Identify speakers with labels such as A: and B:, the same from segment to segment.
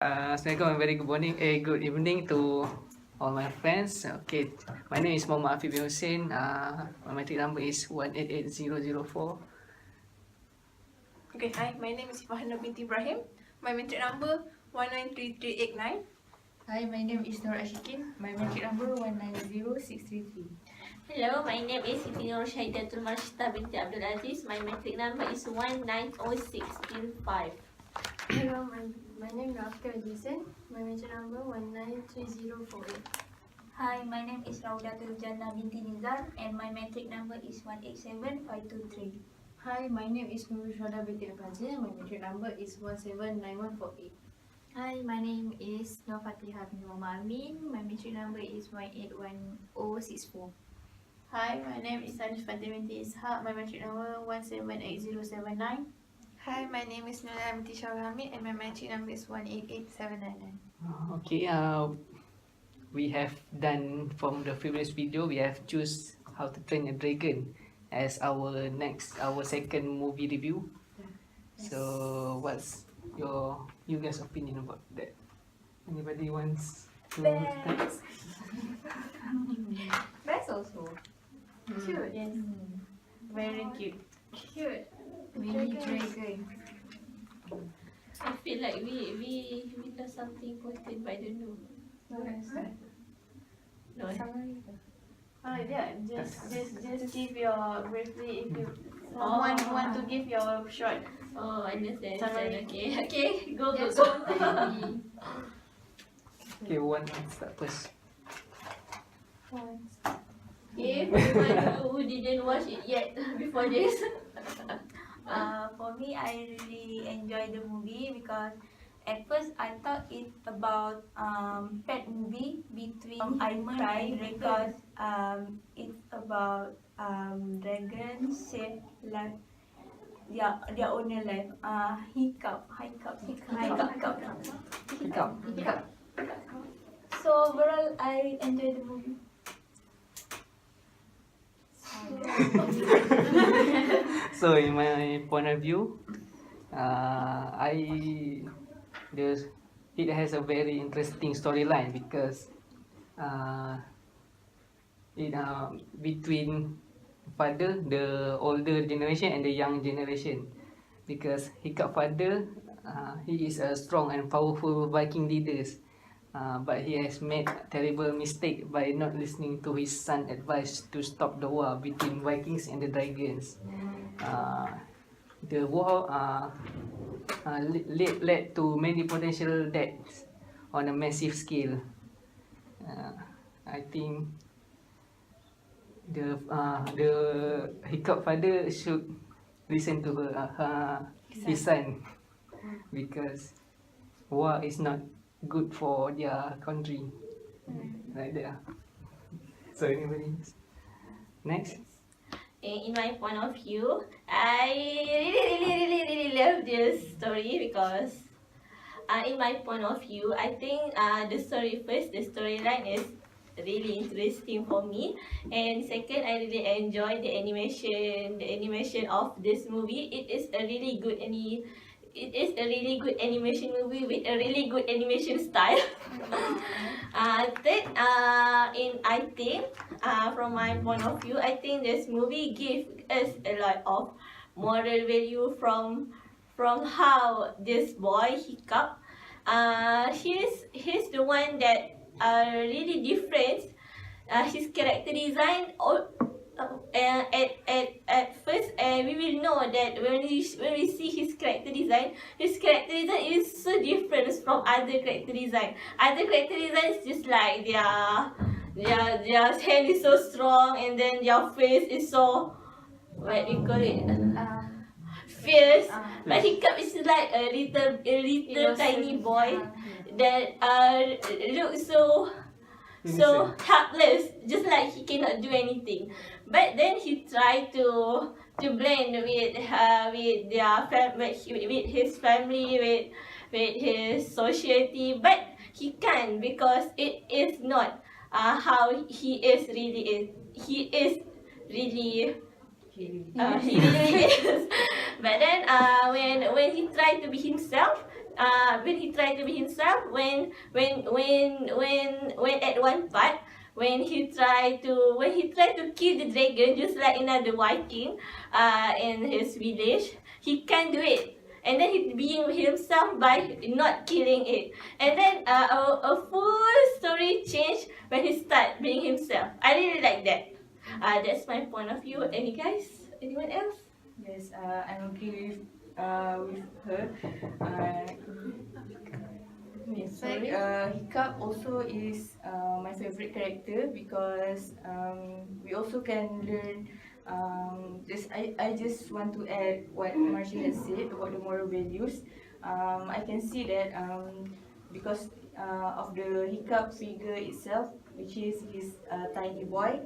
A: Assalamualaikum and very good morning, good evening to all my friends. Okay, my name is Muhammad Afif bin Hussein. My metric number is 188004.
B: Okay, hi, my name is Fahana binti Ibrahim. My metric number 193389.
C: Hi, my name is Nur Ashikin. My metric number 190633.
D: Hello, my name is Siti Nur Syahidatul Marshita binti Abdul Aziz. My metric number is 190605.
E: Hello, my name is Rafika Jason. My metric number 193048.
F: Hi, my name is Raudatul Jannah binti Nizar and my metric number is 187523.
C: Hi, my name is Nur Shada binti Fazil. My metric number is 179148.
G: Hi, my name is Nur Fatihah bin Muhammad Amin. My metric number is 181064.
H: Hi, my name is Sanif Fatih binti Ishaq. My metric number 178079.
B: Hi, my name is Nula binti Syarul Hamid and my metric number is 188799.
A: Okay, we have done from the previous video. We have choose How to Train a Dragon as our second movie review. So, what's you guys' opinion about that? Anybody wants to start?
C: Best also.
H: Cute. Yes. Very cute.
B: Cute.
C: Mini dragon.
D: I feel like we lost something important, but I don't know. No.
H: Oh yeah, just give your briefly if you want to give your short.
D: Oh, I understand.
H: Summary.
D: Okay, go.
A: Okay, one start first.
D: Okay, for anyone who didn't watch it yet before this.
F: For me, I really enjoyed the movie because at first I thought it's about pet movie between Aiman and because it's about dragons save like their owner life. Hiccup. So overall, I enjoyed the movie.
A: So in my point of view, it has a very interesting storyline because between father, the older generation and the young generation, because Hiccup father, he is a strong and powerful Viking leaders. But he has made a terrible mistake by not listening to his son's advice to stop the war between Vikings and the dragons. The war led to many potential deaths on a massive scale. I think the Hiccup father should listen to his son because war is not good for their country. Like that. So anybody next?
D: In my point of view, I really love this story because in my point of view, I think the storyline is really interesting for me, and second, I really enjoy the animation of this movie. It is a really good animation movie with a really good animation style. I think from my point of view, I think this movie gives us a lot of moral value from how this boy Hiccup, he's the one that really different. His character design at first we will know that when we see his character design is so different from other character design. Other character designs just like their hand is so strong and then their face is so what you call it fierce. But Hiccup is like a little tiny boy that looks so helpless, just like he cannot do anything. But then he tried to blend with his family, with his society, but he can't because it is not how he is really. He is really he really is. But then when he tried to be himself, when he tried to be himself, when at one part when he tried to kill the dragon, just like another Viking in his village, he can't do it. And then he being himself by not killing it. And then a full story change when he start being himself. I really like that. That's my point of view. Any guys? Anyone else?
F: Yes, I agree with her. In fact, Hiccup also is my favorite character because we also can learn. I just want to add what Marcia has said about the moral values. I can see that because of the Hiccup figure itself, which is his tiny boy,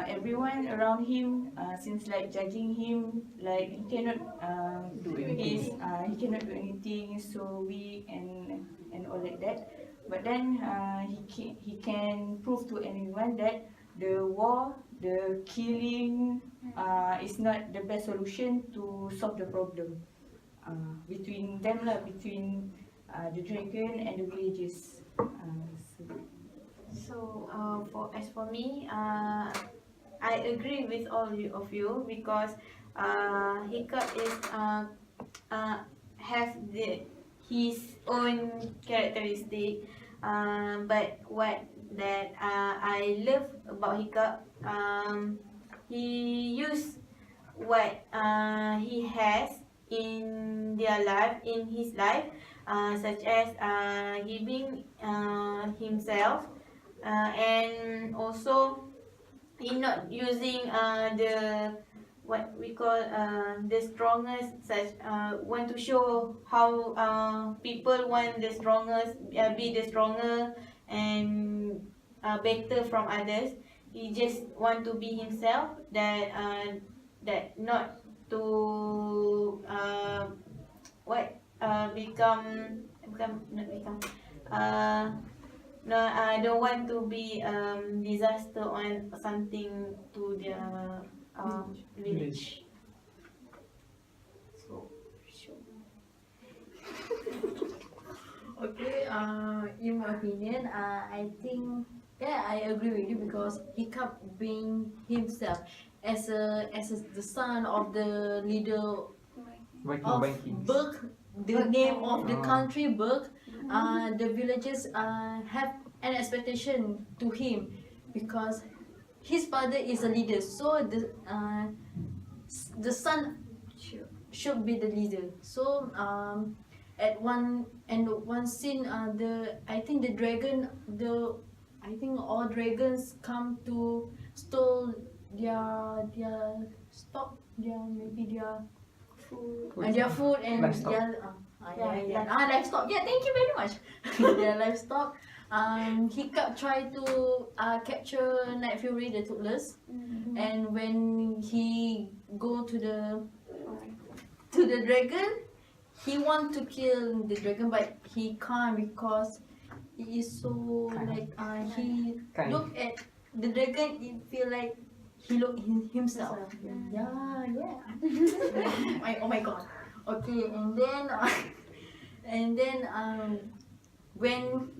F: everyone around him seems like judging him, like he cannot
A: Do anything.
F: he cannot do anything, so weak and all like that. But then he can prove to anyone that the war, the killing, is not the best solution to solve the problem between them lah, between the dragon and the villagers.
H: So as for me, I agree with all of you because Hiccup is have his own characteristic. But what that I love about Hiccup, he used what he has in his life, such as he being himself, and also he not using the what we call the strongest, such want to show how people want the strongest, be the stronger and better from others. He just want to be himself, that not to no, I don't want to be disaster on something to their village. So, sure.
C: Okay, in my opinion, I think I agree with you because Hiccup being himself as the son of the leader of
A: Vikings.
C: Berk, the name of the country Berk. The villagers have an expectation to him because his father is a leader, so the son should be the leader. So at one scene, I think all dragons come to stole their stock, their food and
A: Livestock.
C: livestock. Yeah, thank you very much. Their livestock. Hiccup tried to capture Night Fury, the Toothless, and when he go to the dragon, he want to kill the dragon, but he can't because he is so he
A: Kind.
C: look at the dragon. It feel like he look himself. Yeah. Oh my god. Okay, and then when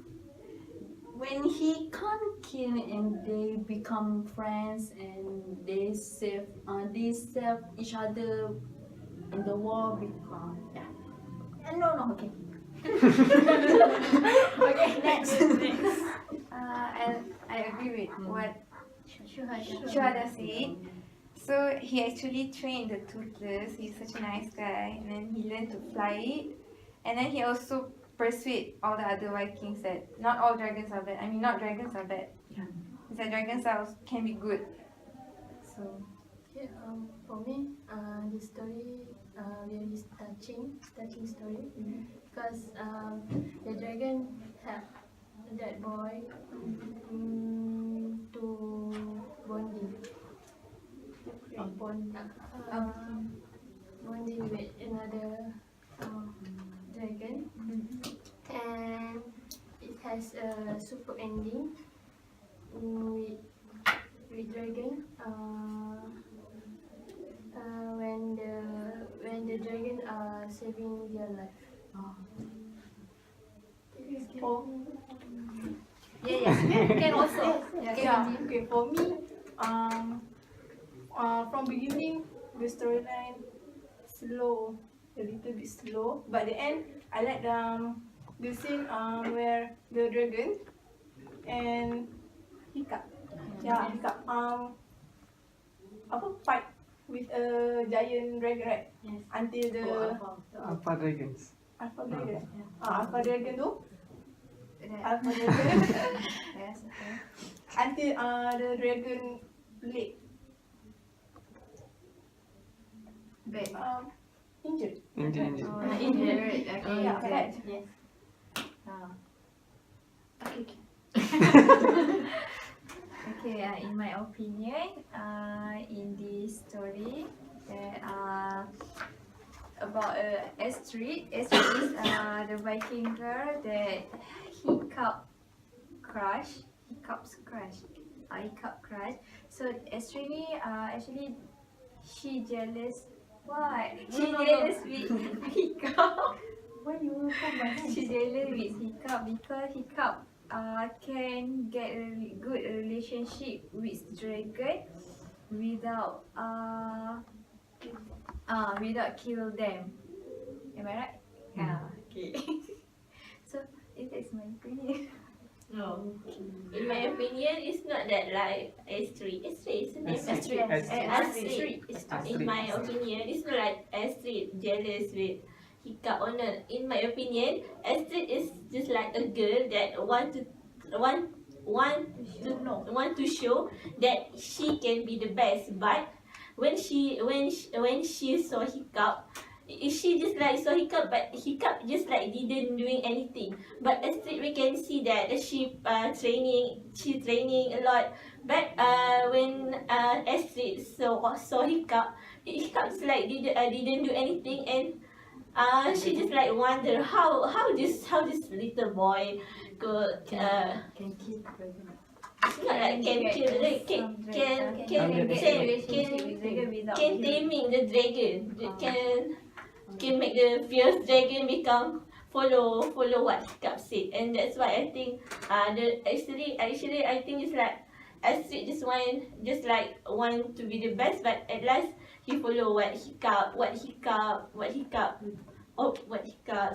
C: he can't kill and they become friends and they save each other in the war become no okay. Okay, next.
B: And I agree with what Shuhada said. So he actually trained the Toothless. He's such a nice guy, and then he learned to fly it. And then he also persuade all the other Vikings that not all dragons are bad. I mean, not dragons are bad. It's that dragons can be good. So
E: Okay, for me, the story very touching story because the dragon helped that boy to bonding with another dragon, and it has a super ending with dragon. When the dragon are saving their life.
C: Can also.
E: Yeah. Okay. For me, from beginning the storyline slow, a little bit slow, but the end I like the scene where the dragon and Hiccup. Yeah, Hiccup. Fight with a giant dragon, right?
C: Yes.
E: Until the
A: Alpha Dragons.
E: Alpha Dragon. Alpha Dragon tu.
G: That,
E: Alpha Dragon.
G: yes, okay.
E: Until the dragon leg
G: Back.
E: injured.
A: Injured.
G: Oh,
C: Injured.
G: okay.
E: Yeah,
G: okay.
E: correct.
C: Yes.
G: Ah.
C: Okay.
G: Okay, in my opinion, in this story, there are about Astrid. Astrid is the Viking girl that Hiccup's crush. So Astrid ni actually she jealous. What? She jealous with Hiccup.
E: Why you come behind?
G: She jealous with Hiccup because Hiccup can get a good relationship with dragon without without kill them. Am I right? Yeah. Okay. So it is my opinion.
D: No. In my opinion, it's not that like Astrid. Astrid is the name.
A: Astrid.
D: Astrid.
A: Astrid.
D: In my opinion, it's not like Astrid jealous with Hiccup or not. In my opinion, Astrid is just like a girl that want to show that she can be the best. But when she saw Hiccup, she just like saw Hiccup, but Hiccup just like didn't doing anything. But Astrid, we can see that she training a lot. But when Astrid saw Hiccup, Hiccup's like didn't do anything, and she just like wonder how this little boy could
G: Can kill dragon.
D: it's not like can kill the can taming the dragon. Can make the fierce dragon become follow what Hiccup said, and that's why I think actually I think it's like Astrid just want to be the best, but at last he follow what Hiccup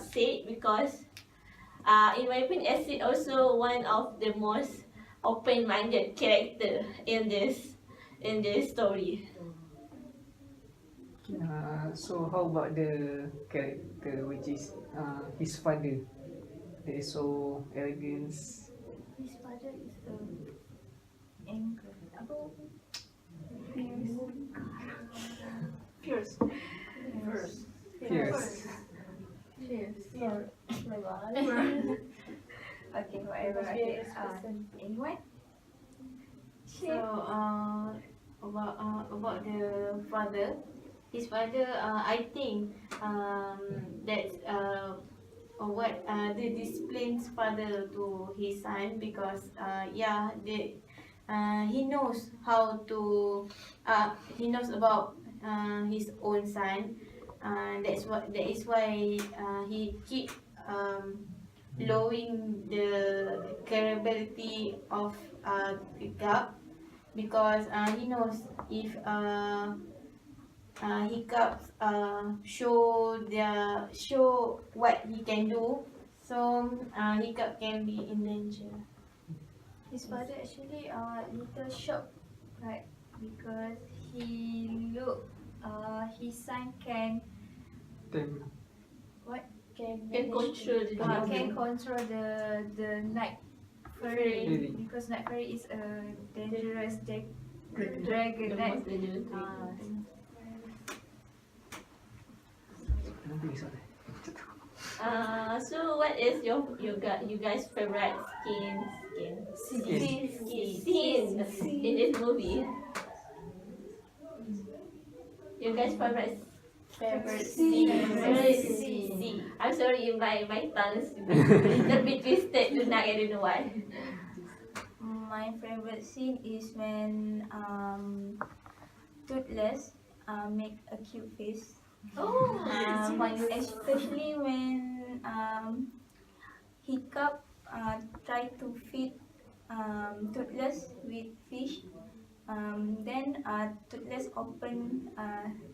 D: said, because in my opinion Astrid also one of the most open-minded character in this story.
A: So how about the character which is his father? That is so arrogant.
G: His father is angry.
E: Fierce.
A: Fierce.
G: Okay, whatever. Okay. Anyone?
H: So about the father, his father, I think that's what the disciplines father to his son, because he knows how to he knows about his own son. That is why he keep lowering the capability of Hiccup, because he knows if Hiccup show what he can do, so Hiccup can be in danger.
G: His father actually little shocked, right? Because he look his son can
A: Them.
G: can
D: control the
G: can control the night fairy,
A: Fairy.
G: because night fairy is a dangerous dragon,
D: The
G: right?
D: most dangerous
G: Ah,
D: so what is you guys favorite scene in this movie? You guys favorite scene. I'm sorry, my tongue is a little bit twisted tonight. I don't know why.
F: My favorite scene is when Toothless make a cute face.
D: Oh,
F: Especially when Hiccup try to feed Toothless with fish. Then Toothless opened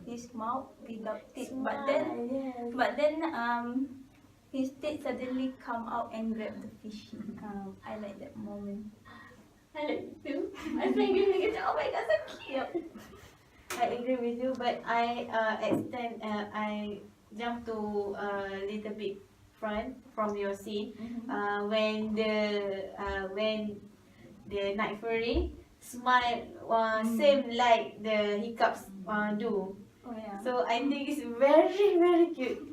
F: his mouth without teeth, but then his teeth suddenly come out and grab the fish. I like that moment.
D: I like it too. I think you think oh my god, so cute. I agree with you, but I jump to a little bit front from your scene. When the night fairy smile, same like the hiccups do.
F: Oh yeah.
D: So I think it's very very cute.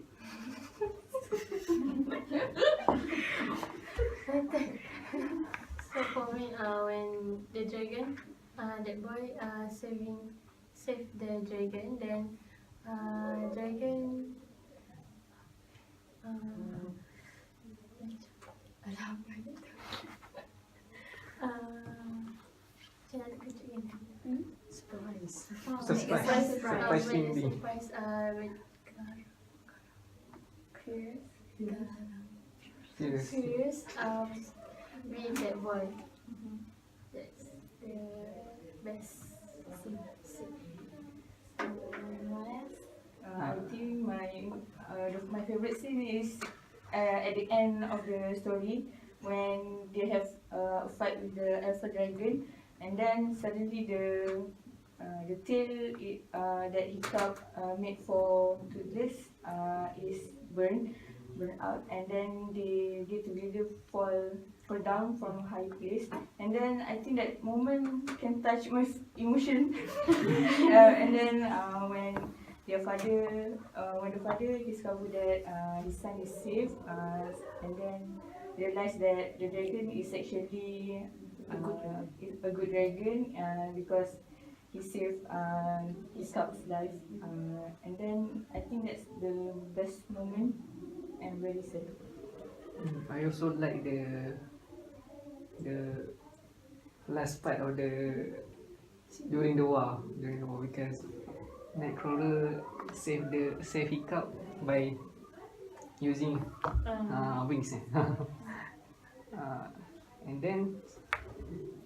C: So for me, when the dragon, that boy save the dragon, then dragon alah apa dia tu? Macam nak kejut kan? Surprise.
A: Surprise. Surprise
C: When
A: ending.
C: surprise when
A: Serious.
C: Furious with that boy. That's the best scene.
I: I think my favorite scene is at the end of the story when they have a fight with the alpha dragon, and then suddenly the tail that Hiccup made for Toothless is burned out, and then they together fall down from a high place, and then I think that moment can touch my emotion. And then when the father discovered that his son is safe, and then realized that the dragon is actually a good dragon because he saved his cub's life, and then I think that's the best moment and very sad.
A: I also like the last part of during the war because Nightcrawler save Hiccup by using wings. And then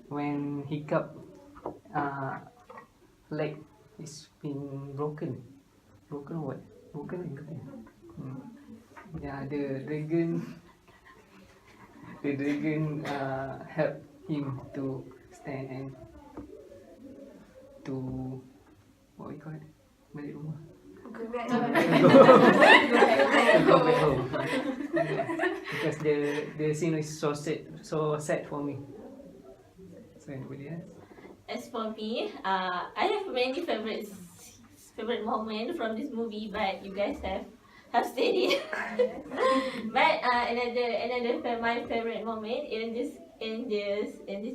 A: when Hiccup leg is been broken or what? Broken. Yeah, the dragon helped him to stand and to what we call it? Balik rumah.
B: Go back.
A: Go back home. Because the scene is so sad for me. So anybody else?
D: As for me, I have many favorite moments from this movie, but you guys have said it. But my favorite moment in this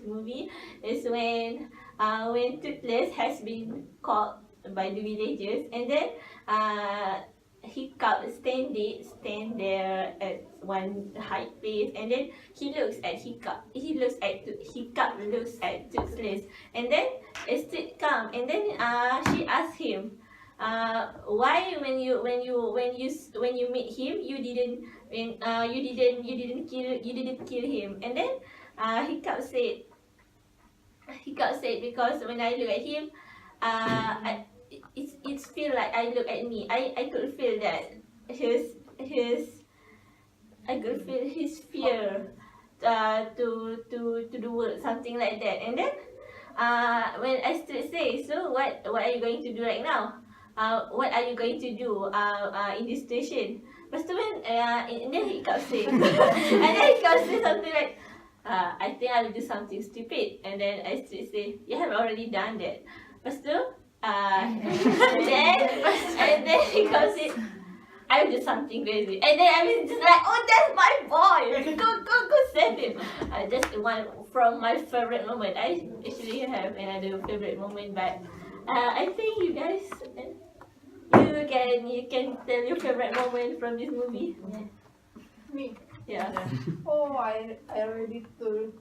D: movie is when Toothless has been caught by the villagers, and then Hiccup stand there at one high place, and then he looks at Hiccup looks at Toothless, and then Astrid come, and then she asks him, why when you meet him you didn't kill him, and then Hiccup said because when I look at him, it feel like I look at me. I could feel that I could feel his fear to the world, something like that. And then when Astrid says, so what are you going to do right now? What are you going to do in this situation? But when and then Hiccup say something like, I think I will do something stupid. And then Astrid say, you have already done that. But still, and then Hiccup say, I will do something crazy. And then I was just like, oh, that's my boy. Go save him. Just one from my favorite moment. I actually have another favorite moment, but I think you guys, you can tell your favorite moment from this movie.
E: Me.
D: Yeah.
E: Oh, I already told.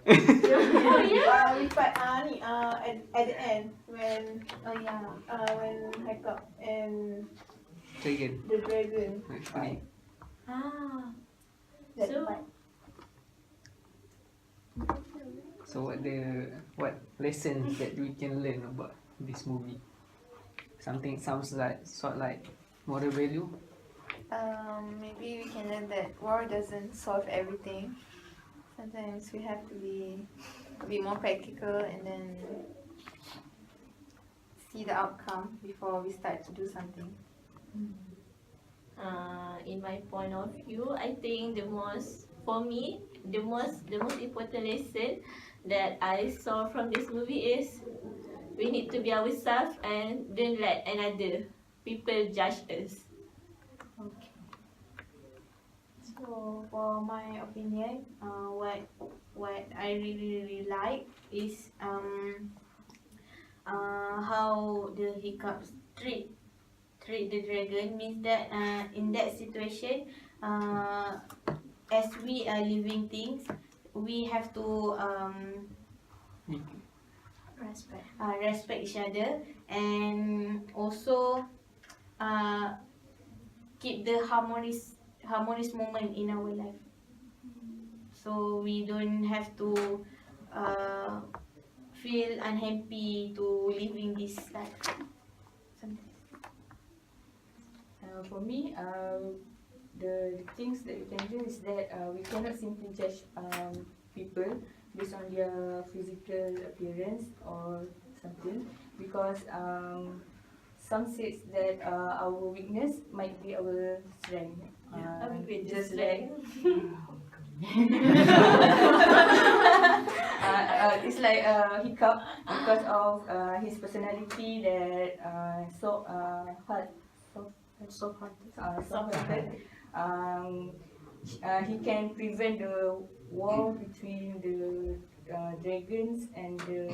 D: Oh yeah.
E: We fight at the end when when Hiccup and
A: Dragon.
E: the dragon
A: Actually.
E: that
D: So-
E: fight.
A: So what lessons that we can learn about this movie? Something sounds like sort like moral value.
B: Maybe we can learn that war doesn't solve everything. Sometimes we have to be more practical and then see the outcome before we start to do something.
D: In my point of view, I think for me, the most important lesson that I saw from this movie is we need to be ourselves and don't let another people judge us.
H: Okay. So for my opinion, what I really like is how the hiccups treat the dragon. Means that in that situation, as we are living things, we have to respect each other, and also keep the harmonious moment in our life. So we don't have to feel unhappy to living this life. Sometimes.
I: For me, the things that we can do is that we cannot simply judge people based on their physical appearance or something, because some says that our weakness might be our strength. Just like it's like Hiccup, because of his personality that soft-hearted. He can prevent the war between the dragons and the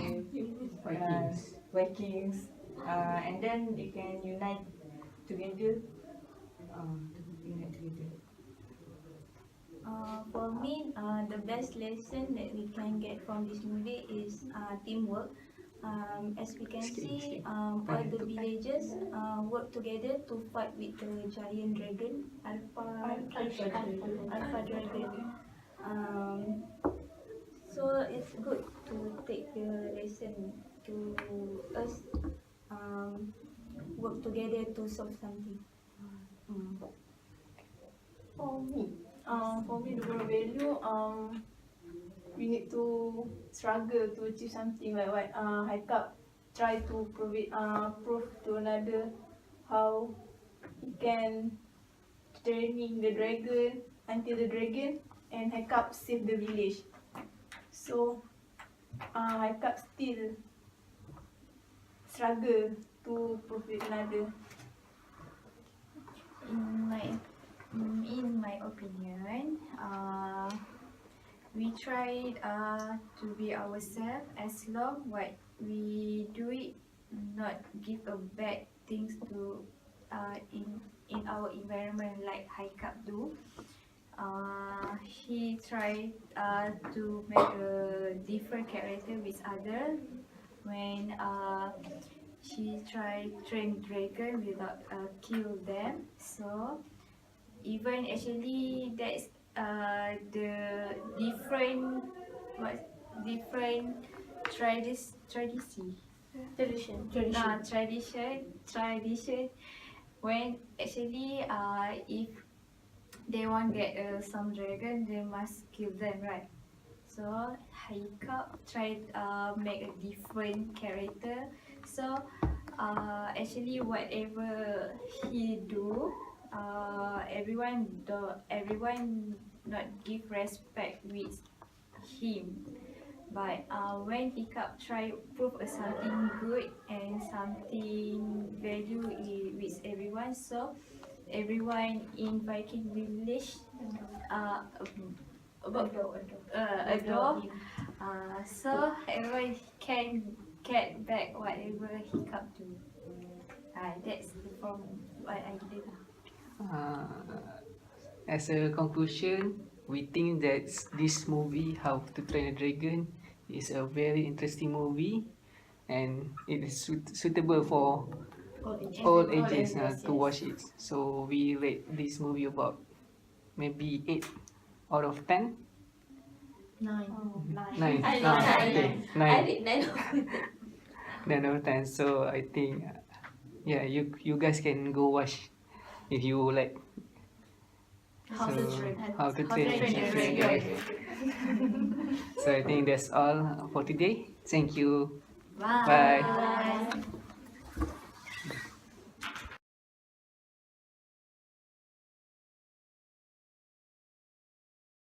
I: Vikings, and then they can unite together.
F: For me, the best lesson that we can get from this movie is teamwork. As we can see, all the villagers work together to fight with the giant dragon, Alpha Dragon. So it's good to take the lesson to us work together to solve something.
E: For me, the moral value, we need to struggle to achieve something like what Hiccup try to prove to another how he can training the dragon until the dragon and Hiccup save the village. So Hiccup still struggle to prove it another.
G: In my opinion, we tried to be ourselves as long what we do it, not give a bad things to in our environment like Hiccup do. He tried to make a different character with other when she tried train dragon without kill them. So even actually that's the different tradition when actually if they want get some dragon, they must kill them, right? So Hiccup tried make a different character. So actually whatever he do, everyone not give respect with him. But when Hiccup try prove something good and something value with everyone, so everyone in Viking village adore. So everyone can get back whatever Hiccup do. That's from what I did.
A: As a conclusion, we think that this movie, How to Train a Dragon, is a very interesting movie, and it is suitable for all ages to watch it. So we rate this movie about maybe 8 out of 10.
C: 9.
A: Nine.
D: I read
A: Ah,
D: nine.
A: okay.
D: I
A: Nine.
D: read 9 over 10.
A: 9 over 10. So I think, yeah, you guys can go watch if you like.
C: How to Train.
A: How to
C: How to
A: Train
C: Train
A: Your
C: Your
A: Dragon. So I think that's all for today. Thank you.
C: Bye.
A: Bye.
D: Bye.